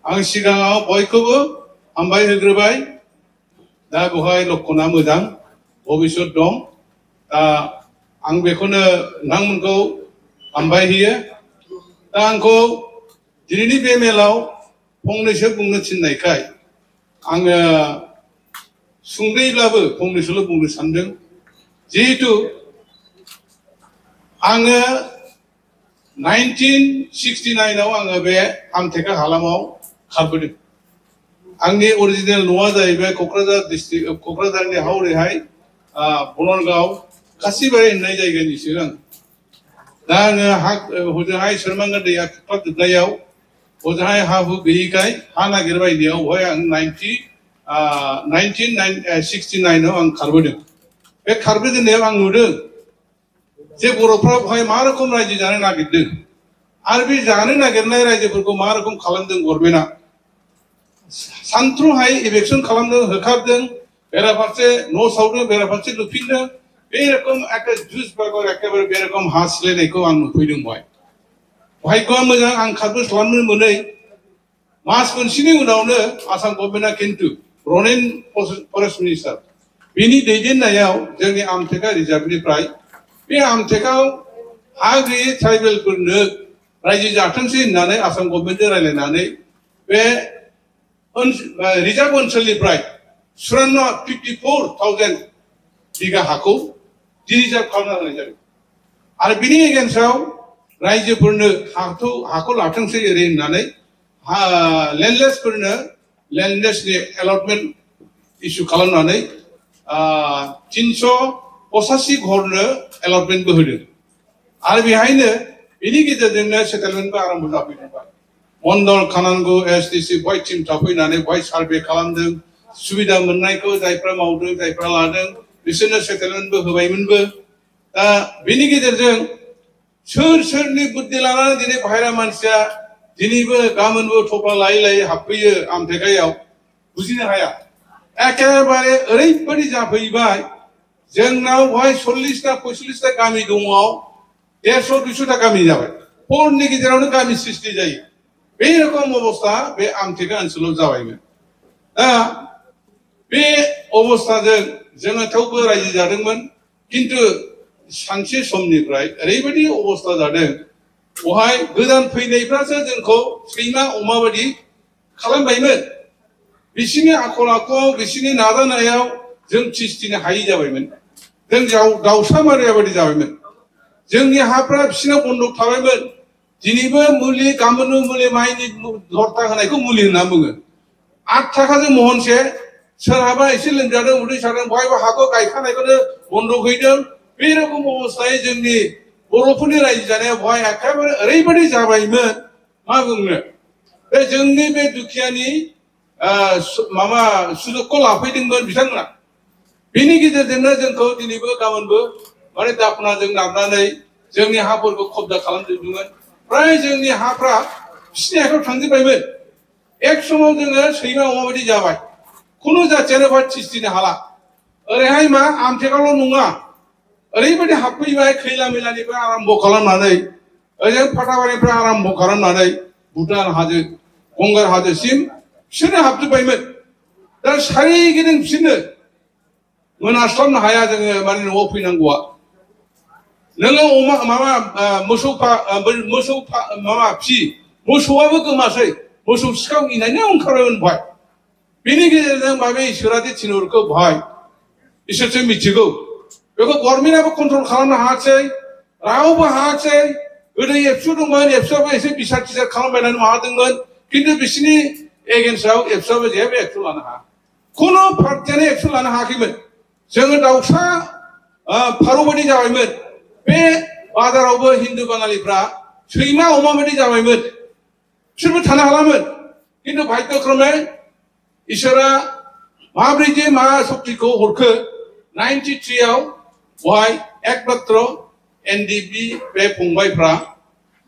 आं सिगाङाव बयखौबो हामबाय होग्रोबाय दा बेवहाय लक्षणा मोजां भबिष्यत दं दा आं बेखौनो नोंथांमोनखौ हामबाय होयो दा आंखौ दिनैनि बे मेलाव फंनैसो बुंनो थिननायखाय आङो सुंद'यैब्लाबो फंनैसोल' बुंनो सानदों जिहेतु आङो 1969 आव आङो बे आमटेका हालामाव खारबोदों आंनि अरिजिनेल न'आ जाहैबाय क'क्राझार डिस्ट्रिक्ट क'क्राझारनि हावरेहाय बनरगाव खासिबारि होननाय जायगानिसो आं दा आङो हजोंहाय सोरमांगा दैया खुरखाजोबनायाव हजोंहाय हा हु गैयैखाय हा नागिरबायनायाव बेवहाय आं 1969 आव आं खारबोदों बे खारबोजेननायाव आं नुदों जे बर'फ्रा बेवहाय मा रोखोम रायजो जानो नागिरदों आरो बे जानो नागिरनाय रायजोफोरखौ मा रोखोम खालामदों गभर्नमेन्टआ सानथ्र'हाय इलेक्सन खालामदों होखारदों बेराफारसे न' सावदों बेराफारसे लुफिनदों बे रोखोम एखे जुस बागर एखेबारे बे रोखोम हा सिलायनायखौ आं नुफैदों भाग्यआ मोजां आं खारबो खालामनो मोनै मास मोनसेनि उनावनो आसाम गभर्नमेन्टआ खिन्थु रनेन फरेस्ट मिनिस्टार बिनि दैदेननायाव जोंनि आमटेका रिजार्भनिफ्राय बे आमटेकाव हा गैयै ट्राइबेलफोरनो रायजो जाथोंसै होननानै आसाम गभर्नमेन्टजों रायज्लायनानै बे रिजार्भ ओनसोलनिफ्राय 54,000 बिगा हाखौ रिजार्भ खालामना होनाय जादों आरो बिनि एगेन्स्टआव रायजोफोरनो हाखौ लाथोंसै ओरै होननानै लेन्डलेसफोरनो लेन्डलेसनि एलटमेन्ट इस्यु खालामनानै 385 घरनो एलटमेन्टबो होदों आरो बेहायनो बिनि गेजेरजोंनो सेटेलमेन्टबो आरम्भ जाफैबाय मण्डल खानांगौ एसडिसि बय टिम थाफैनानै बय सार्भे खालामदों सुबिदा मोननायखौ जायफ्रा मावदों जायफ्रा लादों बिसोरनो सेटेलमेन्टबो होबायमोनबो दा बिनि गेजेरजों सोरनि बुद्धि लानानै दिनै बाहेरा मानसिया दिनैबो गाबोनबो थफ्ला लायै लायै हाबफैयो आमटेकायाव बुजिनो हाया एखेबारे ओरैबायदि जाफैबाय जोंनाव बेवहाय 40टा 45टा गामि दङ 150-200टा गामि जाबाय हरनि गेजेरावनो गामि सृष्टि जायो बे रोखोम अबस्था बे आमटेका ओनसोलाव जाबायमोन दा बे अबस्थाजों जोङो थेवबो रायजो जादोंमोन किन्तु सानसे समनिफ्राय ओरैबायदि अबस्था जादों बेवहाय गोदान फैनायफ्रासो जोंखौ सैमा अमा बायदि खालामबायमोन बिसिनि आखल आखुआव बिसिनि नाजानायाव जों थिस्थिनो हायि जाबायमोन जों दाउसा मारिया बायदि जाबायमोन जोंनि हाफ्रा बिसिनाव बन्दक थाबायमोन दिनैबो मुलि गाबोनबो मुलि माइनि धरता होनायखौ मुलि होनना बुङो 8 थाखाजों महनसे सोरहाबा एसे लोमजादों उदै सादों बहायबा हाखौ गायखानायखौनो बन्दक हैदों बे रोखोम अबस्थायै जोंनि बर'फोरनि रायजो जानाया बेवहाय एखेबारे ओरैबायदि जाबायमोन मा बुंनो बे जोंनि बे दुखियानि माबा सुजुगखौ लाफैदोंमोन बिथांमोना बिनि गेजेरजोंनो जोंखौ दिनैबो गाबोनबो माने दाफनाजों नारनानै जोंनि हाफोरखौ कब्जा खालामजोबदोंमोन फ्राय जोंनि हाफ्रा बिसिनि आखायाव थांजोबबायमोन एक समाव जोङो सैमा अमा बायदि जाबाय खुनु जाथियानो बेवहाय थिस्थिनो हाला ओरैहाय मा आमटेकाल' नङा ओरैबायदि हाबफैबाय खैला मैलानिफ्राय आरम्भ खालामनानै ओजों फाथाबारिनिफ्राय आरम्भ खालामनानै भुटान हाजो गंगार हाजोसिम बिसोरनो हाबजोबबायमोन दा सारिगिदिं बिसोरनो मोनास्लाबनो हाया जोङो माने न'आव फैनांगौआ नोङो अमा माबा मोसौ माबा फि मोसौआबो गोमासै मोसौ सिखाव इनायनो ओंखारबायमोन बेवहाय बिनि गेजेरजों माबे इसोरादि थिनहरखो बेवहाय इसोरसो मिथिगौ बेखौ गभर्नमेन्टआबो कन्ट्रल खालामनो हायासै रावबो हायासै गोदो एबसु दंमोन एबसुआबो एसे बिसार टिसार खालामबायनानै माबादोंमोन किन्तु बिसिनि एगेन्स्टआव एबसुआबो जेबो एक्सन लानो हाया खुनु पार्टियानो एक्सन लानो हायाखैमोन जोङो दाउसा फारौ बायदि जाबायमोन बे बाजारावबो हिन्दु बाङालिफ्रा सैमा अमा बायदि जाबायमोन बिसोरबो थानो हालामोन किन्तु भाग्यक्रमे इसोरा माब्रै जे मा शक्तिखौ हरखो 93 आव बेवहाय एकमात्र एनडिपि बे फंबायफ्रा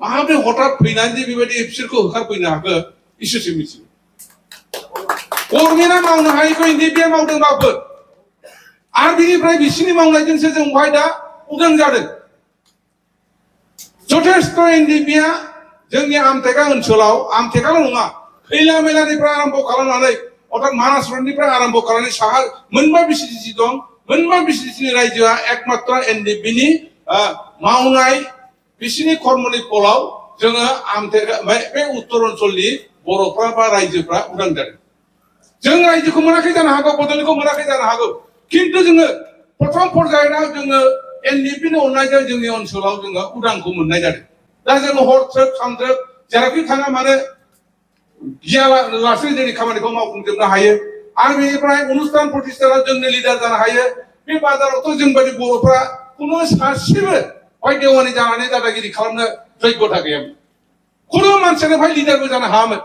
माब्रै हठात फैनानै जे बेबायदि बिसोरखौ होखारफैनो हाखो इसोरसो मिथिगौ गभर्नमेन्टआ मावनो हायैखौ एनडिपिआ मावदोंबाबो आरो बिनिफ्राय बिसिनि मावनायजोंसो जों बेवहाय दा उदां जादों जथेस्थ एनडिपिआ जोंनि आमटेका ओनसोलाव आमटेकाल' नङा खैला मेलानिफ्राय आरम्भ खालामनानै अर्थात मानास रडनिफ्राय आरम्भ खालामनानै साहा मोनबा बिसिडिसि दं मोनबा बिसिडिसिनि रायजोआ एकमात्र एनडिपिनि मावनाय बिसिनि कर्मनि फलाव जोङो बे उत्तर ओनसोलनि बर'फ्रा बा रायजोफ्रा उदां जादों जों रायजोखौ मोनाखै जानो हागौ बड'लेण्डखौ मोनाखै जानो हागौ खिन्थु जोङो प्रथम पर्यायाव जोङो एनडिपिनि अननायजों जोंनि ओनसोलाव जोङो उदांखौ मोननाय जादों दा जोङो हर थ्रोब सान थ्रोब जेरावखि थाङा मानो गियालासे जोंनि खामानिखौ मावफुंजोबनो हायो आरो बेनिफ्राय अनुस्थान प्रतिष्ठानाव जोंनो लिडार जानो हायो बे बाजारावथ' जों बायदि बर'फ्रा खुनु सासेबो भाई देवानि जानानै दादागिरि खालामनो जग्यता गैयामोन खुनु मानसियानो भाई लिडारबो जानो हायामोन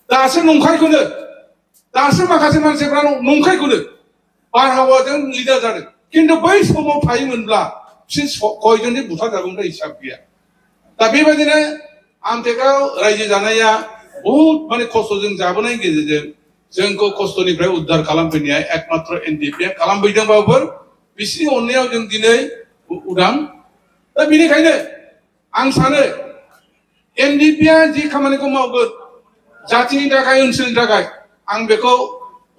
दासो नंखायखौनो दासो माखासे मानसिफ्रा नंखायखौनो बारहावाजों लिडार जादों खिन्थु बै समाव थायोमोनब्ला बिसोर कयजननि बुथारजागौमोन हिसाब गैया दा बेबायदिनो आमटेकाव रायजो जानाया बहुत माने खस्थ'जों जाबोनायनि गेजेरजों जोंखौ खस्थ'निफ्राय उद्धार खालामफैनाया एकमात्र एनडिपिआ खालामफैदोंबाबो बिसिनि अननायाव जों दिनै उदां दा बेनिखायनो आं सानो एनडिपिआ जि खामानिखौ मावगोन जातिनि थाखाय ओनसोलनि थाखाय आं बेखौ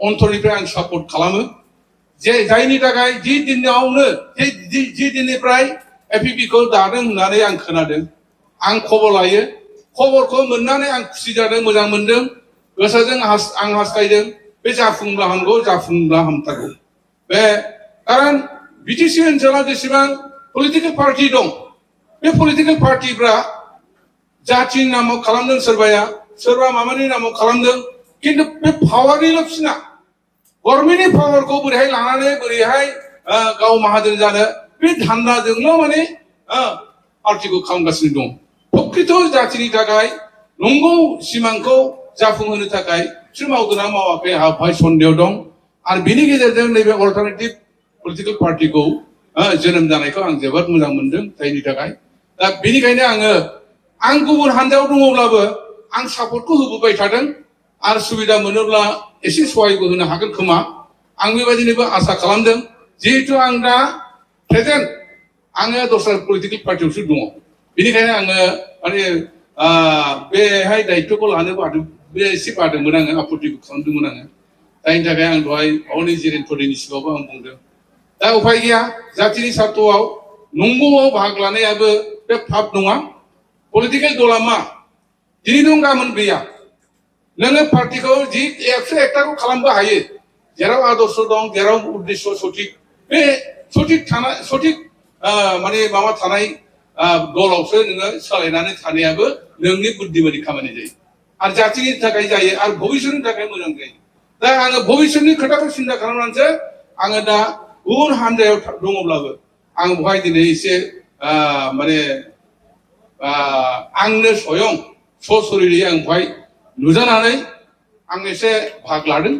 अन्तरनिफ्राय आं सापर्ट खालामो जे जायनि थाखाय जि दिनावनो जि दिननिफ्राय एपिपिखौ दादों होननानै आं खोनादों आं खबर लायो खबरखौ मोननानै आं खुसि जादों मोजां मोनदों गोसोजों आं हास्थायदों बे जाफुंब्ला हामगौ जाफुंब्ला हामथारगौ बे कारन बिटिसि ओनसोलाव जेसेबां पलिटिकेल पार्टी दं बे पलिटिकेल पार्टीफ्रा जातिनि नामाव खालामदों सोरबाया सोरबा माबानि नामाव खालामदों खिन्थु बे पावारनिल' फिना गभर्नमेन्टनि पावारखौ बोरैहाय लानानै बोरैहाय गाव माहाजोन जानो बे धान्दाजोंल' माने पार्टीखौ खालामगासिनो दं प्रकृत जातिनि थाखाय नंगौ सिमांखौ जाफुंहोनो थाखाय बिसोर मावदोंना मावाखै आंहा बाहाय सन्देह दं आरो बिनि गेजेरजों नैबे अल्टारनेटिभ पलिटिकेल पार्टीखौ जोनोम जानायखौ आं जोबोद मोजां मोनदों जायनि थाखाय दा बेनिखायनो आं गुबुन हान्जायाव दङब्लाबो आं सापर्टखौ होबोबाय थादों आरो सुबिदा मोनोब्ला एसे सहायबो होनो हागोन खोमा आं बेबायदिनोबो आसा खालामदों जिहेतु आं दा प्रेजेन्ट आङो दस्रा पलिटिकेल पार्टीयावसो दङ बेनिखायनो आङो माने बेहाय दायित्वखौ लानो बादों बे एसे बादोंमोन आङो आपत्तिबो खालामदोंमोन आङो जायनि थाखाय आं दहाय अनि जिरेन फरिनि सिगाङावबो आं बुंदों दा उपाय गैया जातिनि सार्थआव नंगौआव बाहागो लानायाबो बे फाब नङा पलिटिकेल दला मा दिनै दं गाबोन गैया नोङो पार्टीखौ जि 101टाखौ खालामबो हायो जेराव आदर्श दं जेराव उद्देश्य सঠিक बे सঠিक माने माबा थानाय दलावसो नोङो सोलायनानै थानायाबो नोंनि बुद्धिमाननि खामानि जायो आरो जातिनि थाखाय जायो आरो भबिष्यतनि थाखाय मोजां जायो दा आङो भबिष्यतनि खोथाखौ सिन्था खालामनानैसो आङो दा गुबुन हान्जायाव दङब्लाबो आं बहाय दिनै एसे माने आंनो स्वयं सशरिरै आं बहाय नुजानानै आं एसे भाग लादों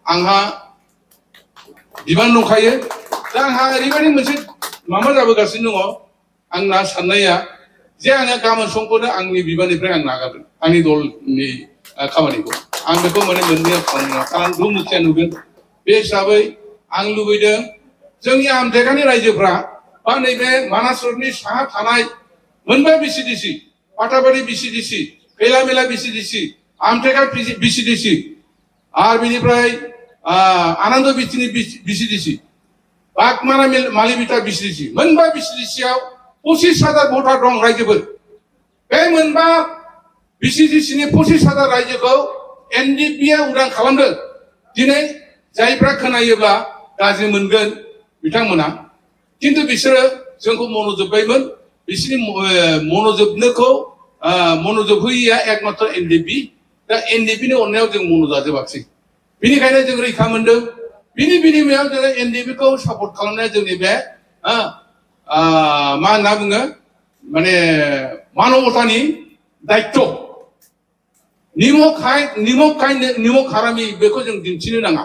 आंहा बिबान दंखायो दा आंहा ओरैबायदि मोनसे माबा जाबोगासिनो दङ आंना साननाया जे आङो गाबोन समखौनो आंनि बिबाननिफ्राय आं नागारगोन आंनि दलनि खामानिखौ आं बेखौ माने मोननायाव खालामनो कारन दुमुखिया नुगोन बे हिसाबै आं लुबैदों जोंनि आमटेकानि रायजोफ्रा बा नैबे मानास रडनि साहा थानाय मोनबा बिसिडिसि पाटाबारि बिसिडिसि खैला मेला बिसिडिसि आमटेका बिसिडिसि आरो बेनिफ्राय आनन्द बिटिनि बिसिडिसि बागमारा मालिबिटा बिसिडिसि मोनबा बिसिडिसियाव 25,000 भटार दं रायजोफोर बे मोनबा बिसिडिसिनि 25,000 रायजोखौ एनडिपिआ उदां खालामदों दिनै जायफ्रा खोनायोब्ला गाज्रि मोनगोन बिथांमोना खिन्थु बिसोरो जोंखौ मनोजोब्बायमोन बिसोरनि मनोजोबनोखौ मनोजोब होयिया एकमात्र एनडिपि दा एनडिपिनि अननायाव जों मनोजाजोबाखिसै बेनिखायनो जों रैखा मोनदों बिनि बिनिमयाव जोङो एनडिपिखौ सापर्ट खालामनाया जोंनि बे मा होनना बुङो माने मानबतानि दायित्व निमक हारामि बेखौ जों दिन्थिनो नाङा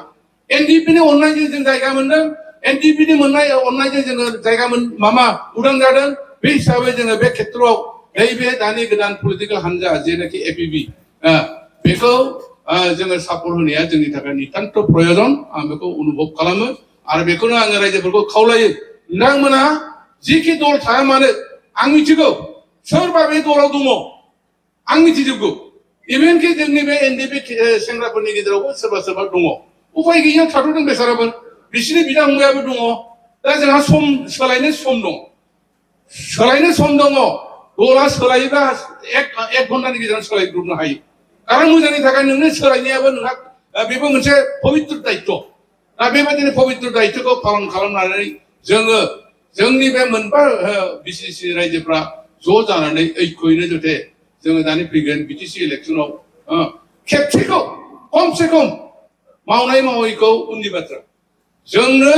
एनडिपिनि अननायजों जों जायगा मोनदों एनडिपिनि अननायजों जोङो जायगा मामा उदां जादों बे हिसाबै जोङो बे खेत्रआव नैबे दानि गोदान पलिटिकेल हान्जा जेनाखि एपिपि बेखौ जोङो सापर्ट होनाया जोंनि थाखाय नितान्त प्रयोजन आं बेखौ अनुभब खालामो आरो बेखौनो आङो रायजोफोरखौ खावलायो नोंथांमोना जिखि दल थाया मानो आं मिथिगौ सोरबा बे दलाव दङ आं मिथिजोबगौ इभेन कि जोंनि बे एनडिपि सेंग्राफोरनि गेजेरावबो सोरबा सोरबा दङ उपाय गैयियाव थाथ'दों बेसाराबो बिसोरनि बिदा फंबायाबो दङ दा जोंहा सोलायनो सम दं सोलायनो सम दङ दला सोलायोब्ला एक घन्टानि गेजेराव सोलायब्रबनो हायो कारन मोजांनि थाखाय नोंनो सोलायनायाबो नोंहा बेबो मोनसे पबित्र दायित्व दा बेबायदिनो पबित्र दायित्वखौ पालन खालामनानै जोङो जोंनि बे मोनबा बिसिसि रायजोफ्रा ज' जानानै ऐक्ययैनो जाहाथे जोङो दानि फैगोन बिटिसि इलेक्सनाव खेबसेखौ खमसे खम मावनाय मावैखौ उननि बाथ्रा जोंनो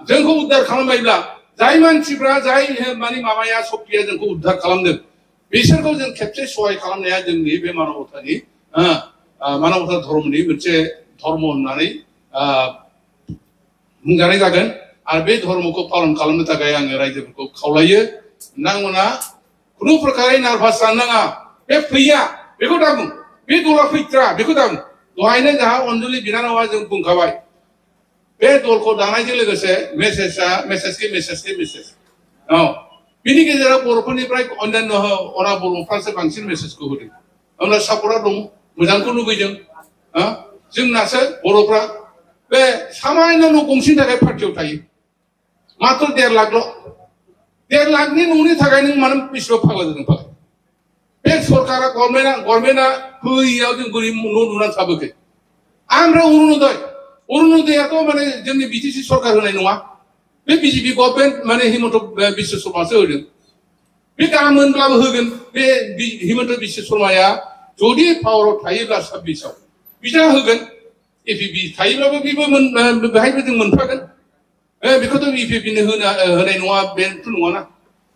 जोंखौ उद्धार खालामबायब्ला जाय मानसिफ्रा जाय माने माबाया शक्तिया जोंखौ उद्धार खालामदों बिसोरखौ जों खेबसे सहाय खालामनाया जोंनि बे मानबतानि मानबता धर्मनि मोनसे धर्म होननानै बुंजानाय जागोन आरो बे धर्मखौ पालन खालामनो थाखाय आङो रायजोफोरखौ खावलायो नोंथांमोना खुनु प्रकारै नार्भास जानो नाङा बे फैया बेखौ दा बुं बे दला फैथ्रा बेखौ दा बुं दहायनो जोंहा अनजुलि बिनानावा जों बुंखाबाय बे दलखौ दानायजों लोगोसे मेसेज औ बिनि गेजेराव बर'फोरनिफ्राय अन्यान्य अना बर'फ्रासो बांसिन मेसेजखौ होदों होमब्ला सापर्टआ दं मोजांखौ लुबैदों जोंनासो बर'फ्रा बे सामान्य न' गंसेनि थाखाय पार्टियाव थायो मात्र 1.5 लाखल' 1.5 लाखनि न'नि थाखाय नों मानो बेसेबां फाग्ला जादों फालाय बे सरकारा गभर्नमेन्टआ होयियाव जों बोरै न' लुनानै थाबोखो ओमफ्राय अरुणोदयाथ' माने जोंनि बिटिसि सरकार होनाय नङा बे बिजेपि गभर्नमेन्ट माने हिमन्त बिश्व शर्मासो होदों बे गामोनब्लाबो होगोन बे हिमन्त बिश्व शर्माया जुदि पावाराव थायोब्ला 26आव बिथाङा होगोन एपिबि थायोब्लाबो बेबो बेहायबो जों मोनफागोन बेखौथ' इपिबिनो होनाय नङा बेथ' नङाना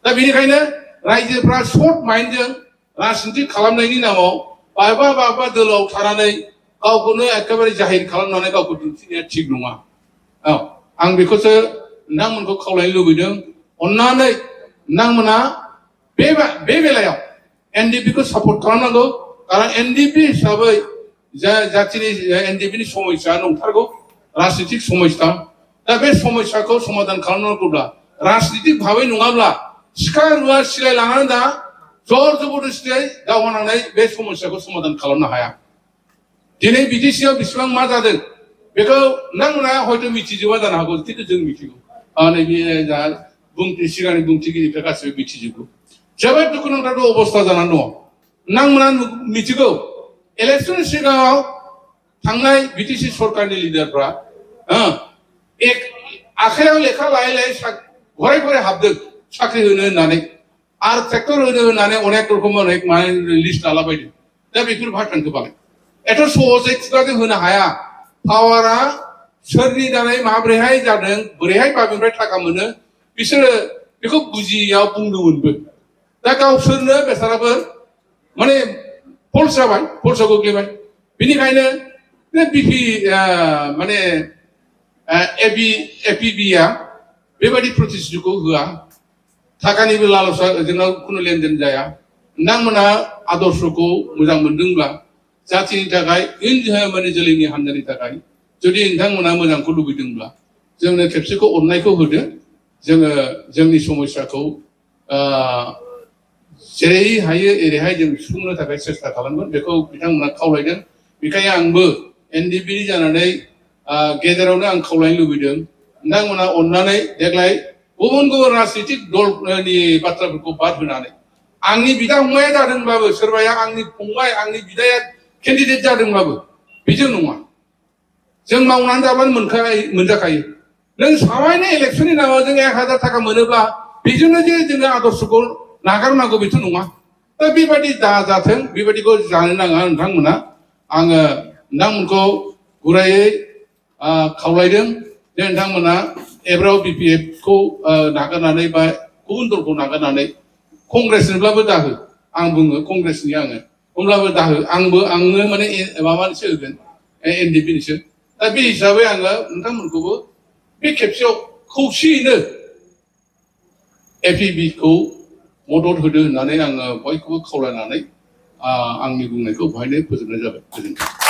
दा बेनिखायनो रायजोफ्रा सर्ट माइन्डजों राजनिति खालामनायनि नामाव बाबा दोलोआव थानानै गावखौनो एखेबारे जाहिर खालामनानै गावखौ दिन्थिनाया थिग नङा औ आं बेखौसो नोंथांमोनखौ खावलायनो लुबैदों अन्नानै नोंथांमोना बे बेलायाव एनडिपिखौ सापर्ट खालामनांगौ कारन एनडिपि हिसाबै जातिनि एनडिपिनि समस्या नंथारगौ राजनितिक समस्या दा बे समस्याखौ समाधान खालामनांगौब्ला राजनितिक भाबै नङाब्ला सिखा रुवा सिलाय लानानै दा जर जबरदस्तियै दावहा नांनाय बे समस्याखौ समाधान खालामनो हाया दिनै बिटिसिआव बेसेबां मा जादों बेखौ नोंथांमोना हयथ' मिथिजोबा जानो हागौ खिन्थु जों मिथिगौ नैबे जा सिगांनि बुंथिगिरिफ्रा गासिबो मिथिजोबगौ जोबोद दुखुनांथाव अबस्था जानानै दङ नोंथांमोना मिथिगौ इलेक्सननि सिगाङाव थांनाय बिटिसि सरकारनि लिडारफ्रा आखायाव लेखा लायै लायै घरे हाबदों साख्रि होनो होननानै आरो ट्रेक्टर होनो होननानै अनेक रोखोम माने लिस्ट लालाबायदों दा बेफोर भाटानखौ बालाय एथ' सहजै खुगाजों होनो हाया पावारा सोरनि दारै माब्रैहाय जादों बोरैहाय बाबेनिफ्राय थाखा मोनो बिसोरो बेखौ बुजियाव बुंदोंमोनबो दा गावसोरनो बेसाराबो माने फल्सआव गोग्लैबाय बेनिखायनो बे बिपि माने एपिबिआ बेबायदि प्रतिश्रुतिखौ होआ थाखानिबो लालसा जोंनाव खुनु लेनदेन जाया नोंथांमोना आदर्शखौ मोजां मोनदोंब्ला जातिनि थाखाय माने जोलैनि हान्जानि थाखाय जुदि नोंथांमोना मोजांखौ लुबैदोंब्ला जोंनो खेबसेखौ अननायखौ होदो जोङो जोंनि समस्याखौ जेरै हायो एरैहाय जों सुफुंनो थाखाय सेस्था खालामगोन बेखौ बिथांमोना खावलायदों बेखायनो आंबो एनडिपिनि जानानै गेजेरावनो आं खावलायनो लुबैदों नोंथांमोना अननानै देग्लाय गुबुन राजनितिक दलनि बाथ्राफोरखौ बाद होनानै आंनि बिदा फंबाया जादोंब्लाबो सोरबाया आंनि फंबाय आंनि बिदाया केन्डिडेट जादोंब्लाबो बेजों नङा जों मावनानै जाबानो मोनजाखायो नों सामान्य इलेक्सननि नामाव जों 1000 थाखा मोनोब्ला बेजोंनो जे जोङो आदर्शखौ नागारनांगौ बेथ' नङा दा बेबायदि दाजाथों बेबायदिखौ जानो नाङा नोंथांमोना आङो नोंथांमोनखौ गुरायै खावलायदों जे नोंथांमोना एब्राव बिपिएफखौ नागारनानै बा गुबुन दलखौ नागारनानै कंग्रेसनोब्लाबो दाहो आं बुङो कंग्रेसनि आङो होमब्लाबो दाहो आङो माने माबानिसो होगोन एनडिपिनिसो दा बे हिसाबै आङो नोंथांमोनखौबो बे खेबसेयाव खौसेयैनो एपिबिखौ मदद होदो होननानै आङो बयखौबो खावलायनानै आंनि बुंनायखौ बेवहायनो फोजोबनाय जाबाय गोजोन्थों